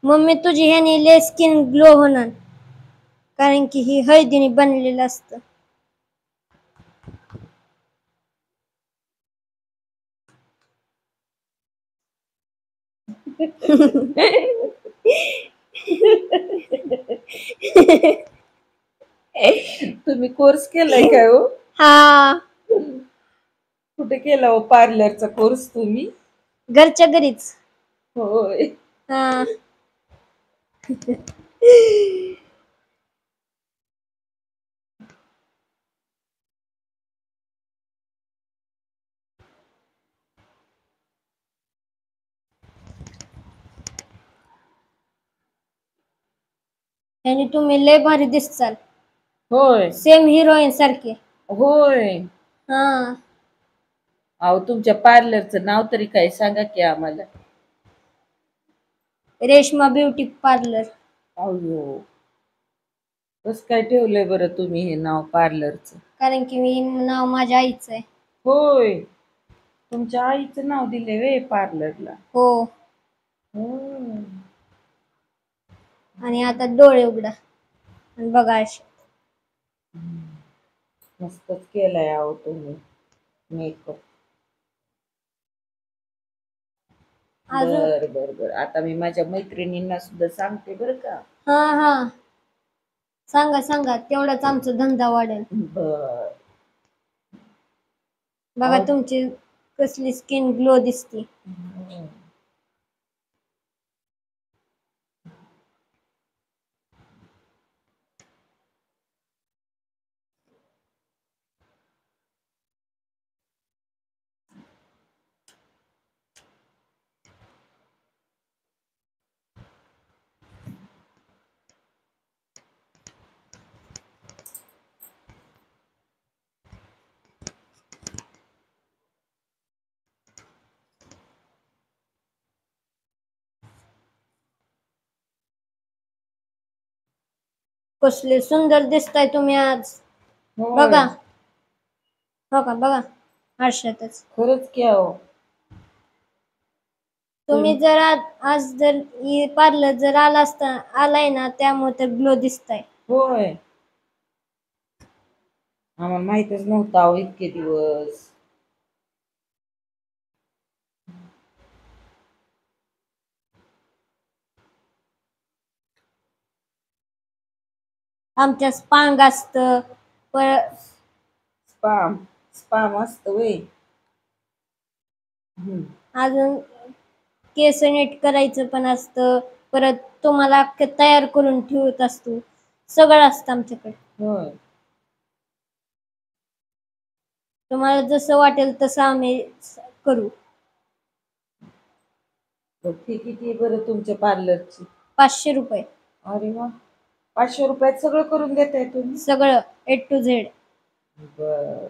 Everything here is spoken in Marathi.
मम्मी तुझी ह्यानी लय स्किन ग्लो होणार, कारण की ही हळदीने बनलेलं असतं. तुम्ही कोर्स केलाय काय हो? हा, कुठे केला हो पार्लरचा कोर्स तुम्ही? घरच्या घरीच. होय. हा. आणि तुम्ही लय भारी दिसताल, होय. सेम हिरोईन सारखे. होय. हा. अहो तुमच्या पार्लरचं नाव तरी काय सांगा की आम्हाला. Reshma beauty parlour. अयो, कसं काय ठेवलंय बरं तुम्ही हे नाव पार्लरचं? कारण की मी नाव माझ्या आईचं आहे. होय, तुमच्या आईचं नाव दिले वे पार्लरला? हो. होय. आणि आता डोळे उघडा आणि बघा असे. मस्तच केलाय अहो तुम्ही मेकअप. अजून बर बर बर, आता मी माझ्या मैत्रिणींना सुद्धा सांगते बरं का. हा हा, सांगा सांगा, तेवढाच आमचा धंदा वाढेल. बर. बघा तुमची कसली स्किन ग्लो दिसते. कसले सुंदर दिसताय तुम्ही आज. होय. बघा, हो का, बघा आरशातच. खरंच की अहो. तुम्ही जर आज जर पार्लर जर आलाय ना, त्यामुळे तर ग्लो दिसताय. होय. आम्हाला माहितच नव्हतं अहो इतके दिवस. आमच्या स्पांग असत, स्पा स्पा मस्त व्हय. अजून केस नीट करायचं पण असतं, परत तुम्हाला तयार करून ठेवत असतो. सगळं असतं आमच्याकडे. होय. तुम्हाला जसं वाटेल तसं आम्ही करू. फी किती आहे बरं तुमच्या पार्लरची? 500 रुपये. अरे वा, 500 रुपयात सगळं करून देताय तुम्ही? सगळं A to Z. बर.